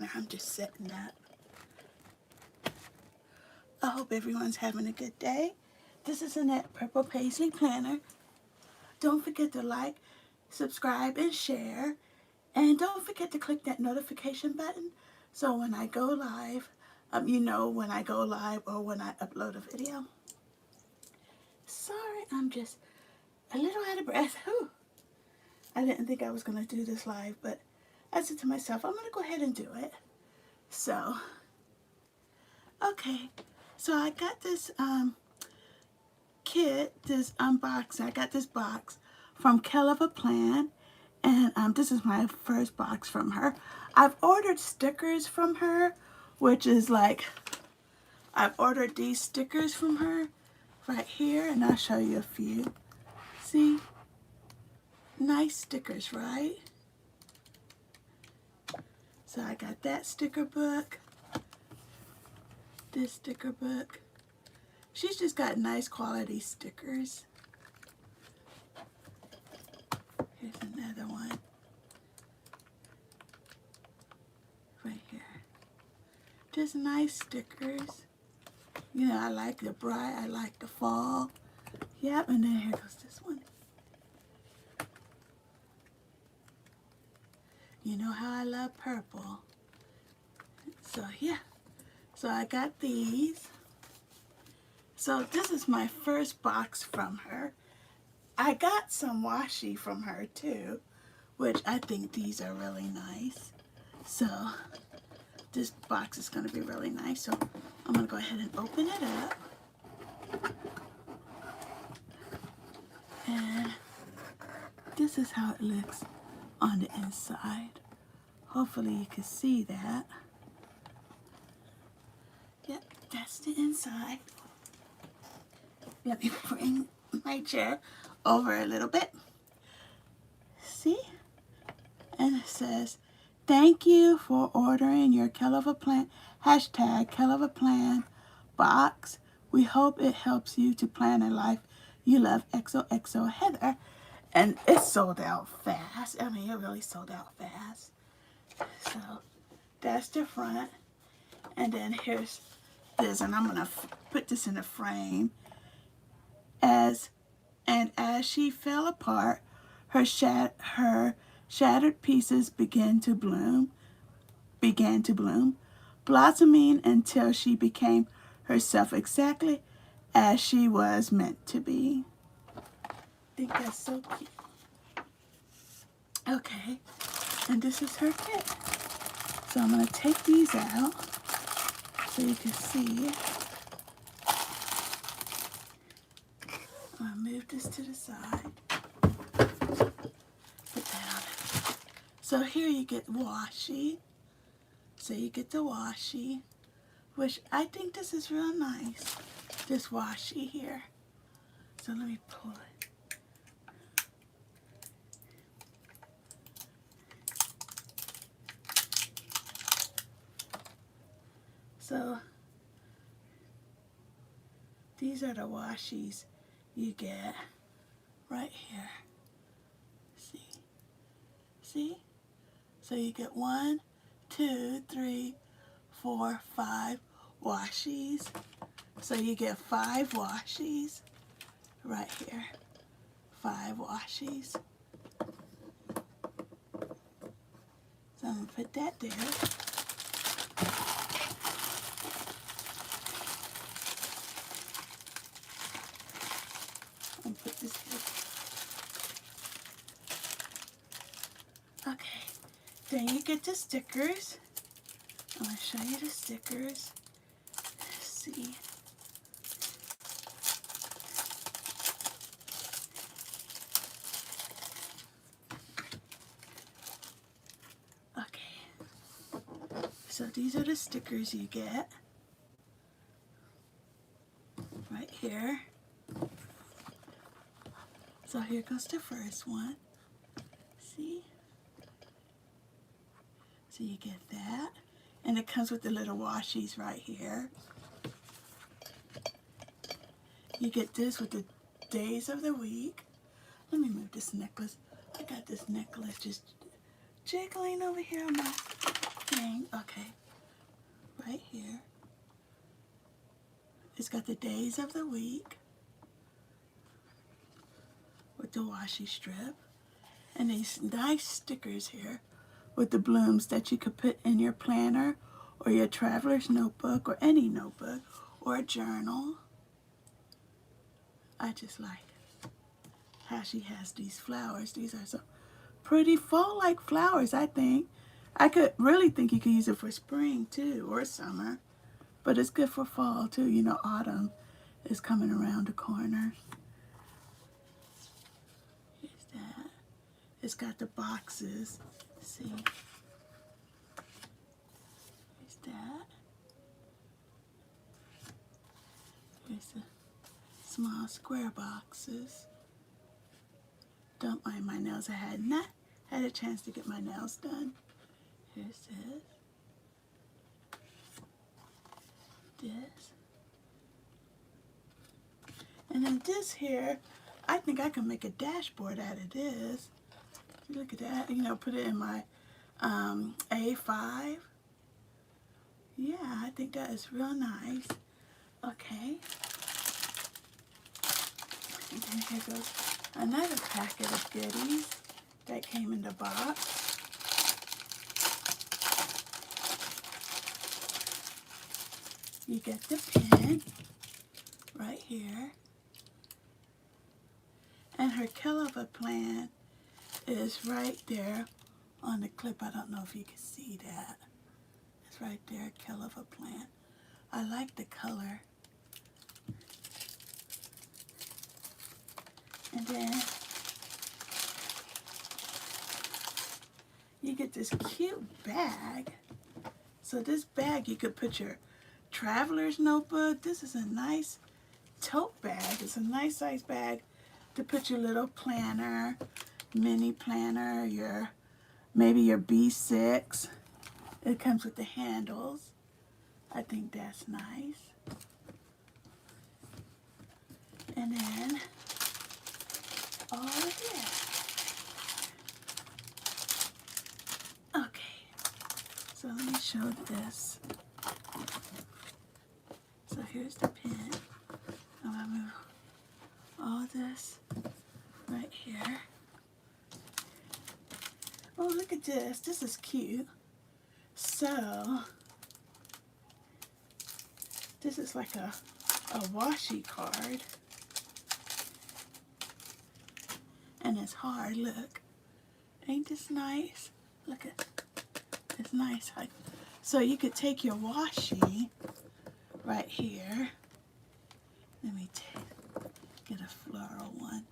planner. I'm just setting up. I hope everyone's having a good day. This is Annette, PurplePaisley Planner. Don't forget to like, subscribe, and share. And don't forget to click that notification button so when I go live, you know when I go live or when I upload a video. Sorry, I'm just a little out of breath. Whew. I didn't think I was going to do this live, but I said to myself, I'm going to go ahead and do it. So, okay. So I got this kit, this unboxing. I got this box from kellofaplan, and this is my first box from her. I've ordered stickers from her, which is like, I've ordered these stickers from her right here, and I'll show you a few. See? Nice stickers, right? So I got that sticker book, this sticker book. She's just got nice quality stickers. Here's another one. Right here. Just nice stickers. You know, I like the bright, I like the fall. Yep, and then here goes this one. You know how I love purple. So yeah, so I got these. So this is my first box from her. I got some washi from her too, which I think these are really nice. So this box is going to be really nice. So I'm going to go ahead and open it up. And this is how it looks on the inside. Hopefully you can see that. Yep, that's the inside. Let me bring my chair over a little bit. See? And it says, thank you for ordering your kellofaplan, #kellofaplan box. We hope it helps you to plan a life you love. XOXO Heather. And it sold out fast. I mean, it really sold out fast. So that's the front. And then here's this, and I'm going to put this in a frame. As she fell apart, her shattered pieces began to bloom, blossoming until she became herself exactly as she was meant to be. I think that's so cute. Okay, and this is her kit. So I'm going to take these out so you can see. I'll move this to the side. Put that on. So here you get washi. So you get the washi, which I think this is real nice. This washi here. So let me pull it. So these are the washis you get right here. See? So you get 1, 2, 3, 4, 5 washis. So you get 5 washis right here. 5 washis. So I'm going to put that there. And put this here. Okay, then you get the stickers. I'm going to show you the stickers. Let's see. Okay, so these are the stickers you get right here. So here goes the first one. See? So you get that. And it comes with the little washis right here. You get this with the days of the week. Let me move this necklace. I got this necklace just jiggling over here on my thing. Okay, right here. It's got the days of the week with the washi strip. And these nice stickers here with the blooms that you could put in your planner or your traveler's notebook or any notebook or a journal. I just like how she has these flowers. These are so pretty fall-like flowers, I think. I could really think you could use it for spring too, or summer. But it's good for fall too. You know, autumn is coming around the corner. Here's that. It's got the boxes. See? Here's that. Here's the small square boxes. Don't mind my nails. I had not had a chance to get my nails done. Here's this. This. And then this here, I think I can make a dashboard out of this. Look at that. You know, put it in my A5. Yeah, I think that is real nice. Okay. And then here goes another packet of goodies that came in the box. You get the pen right here. And her kellofaplan is right there on the clip. I don't know if you can see that. It's right there, kellofaplan. I like the color. And then you get this cute bag. So this bag, you could put your traveler's notebook. This is a nice tote bag. It's a nice size bag to put your little planner, mini planner, your maybe your B6. It comes with the handles. I think that's nice. And then all of this. Okay, so let me show this. So here's the pen. I'm gonna move all this right here. Oh, look at this. This is cute. So this is like a washi card. And it's hard, look. Ain't this nice? Look at it's nice. So you could take your washi right here. Let me get a floral one.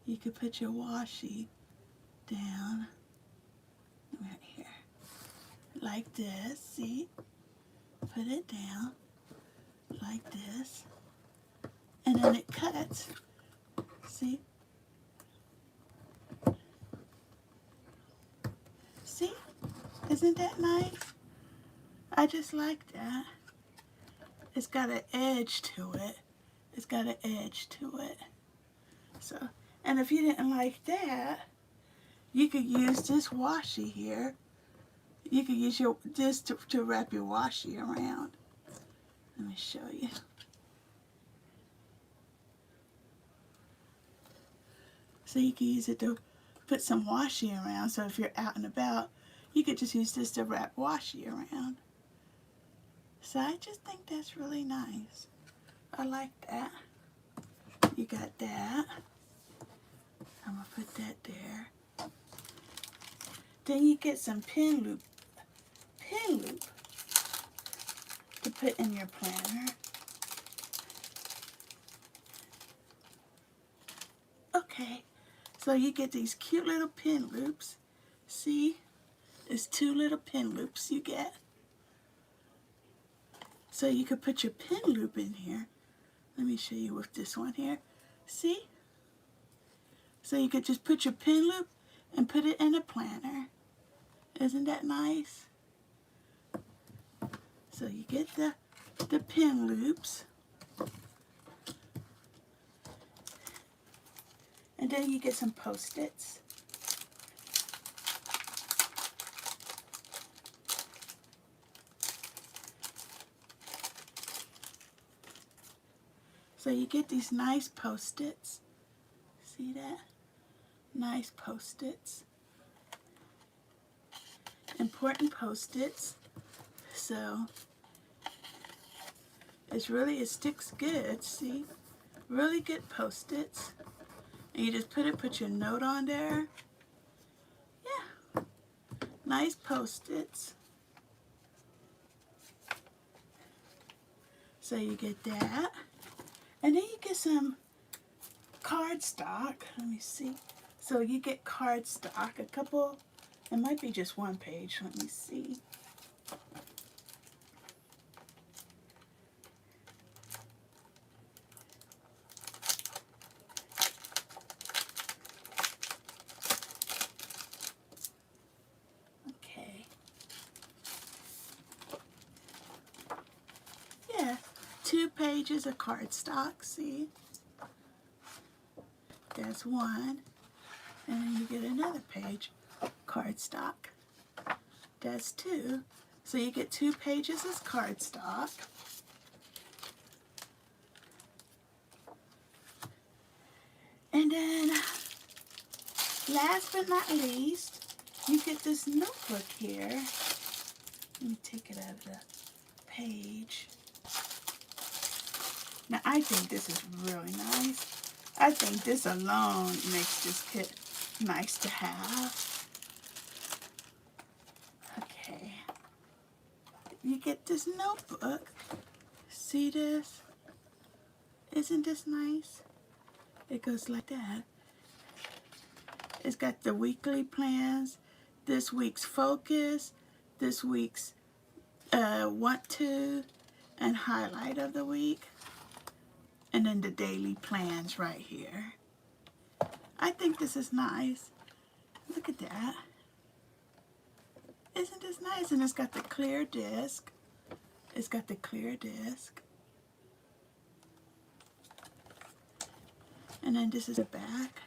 You could put your washi down right here. Like this, see? Put it down like this. And then it cuts. See? See? Isn't that nice? I just like that. It's got an edge to it. It's got an edge to it. So, and if you didn't like that, you could use this washi here. You could use this to wrap your washi around. Let me show you. So you can use it to put some washi around. So if you're out and about, you could just use this to wrap washi around. So I just think that's really nice. I like that. You got that. I'm going to put that there. Then you get some pin loop to put in your planner. Okay, so you get these cute little pin loops. See? There's 2 little pin loops you get. So you could put your pin loop in here. Let me show you with this one here. See? So you could just put your pin loop and put it in a planner. Isn't that nice? So you get the pin loops. And then you get some Post-its. So you get these nice Post-its. See that? Nice Post-its. Important Post-its. So it sticks good, see? Really good Post-its. And you just put your note on there. Yeah. Nice Post-its. So you get that. And then you get some cardstock. Let me see. So you get cardstock, a couple, it might be just one page. Let me see. Okay. Yeah, 2 pages of cardstock, see? There's one. And then you get another page, cardstock. That's 2. So you get 2 pages of cardstock. And then, last but not least, you get this notebook here. Let me take it out of the page. Now, I think this is really nice. I think this alone makes this kit nice to have. Okay. You get this notebook. See this? Isn't this nice? It goes like that. It's got the weekly plans, this week's focus, this week's want to, and highlight of the week. And then the daily plans right here. I think this is nice. Look at that. Isn't this nice? And it's got the clear disc. It's got the clear disc. And then this is the back.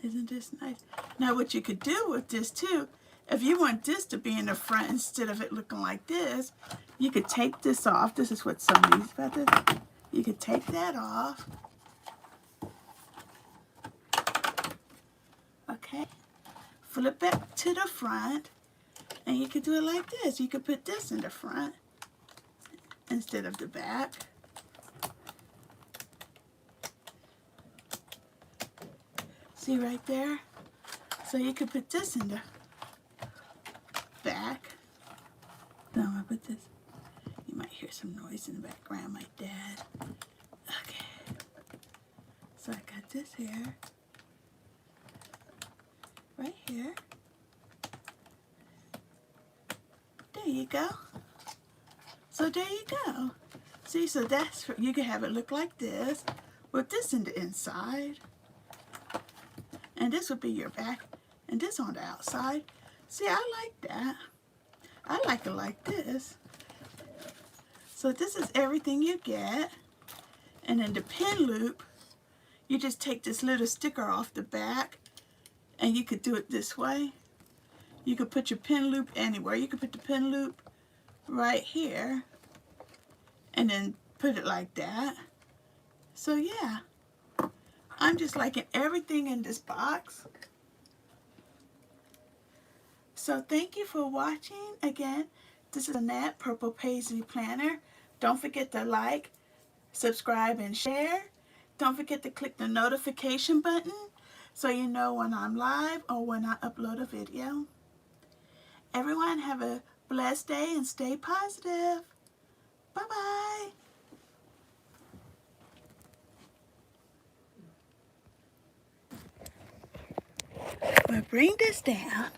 Isn't this nice? Now what you could do with this too, if you want this to be in the front instead of it looking like this, you could take this off. This is what some of these feathers. You could take that off. Okay. Flip it to the front. And you could do it like this. You could put this in the front instead of the back. See right there? So you could put this in the back. No, I put this. You might hear some noise in the background, my dad. Okay. So I got this here. Right here. There you go. So there you go. See, so that's, you can have it look like this with this in the inside. And this would be your back, and this on the outside. See, I like that. I like it like this. So this is everything you get. And then the pin loop, you just take this little sticker off the back, and you could do it this way. You could put your pin loop anywhere. You could put the pin loop right here, and then put it like that. So yeah. I'm just liking everything in this box. So thank you for watching. Again, this is Annette, Purple Paisley Planner. Don't forget to like, subscribe, and share. Don't forget to click the notification button so you know when I'm live or when I upload a video. Everyone have a blessed day and stay positive. Bye-bye. We'll bring this down.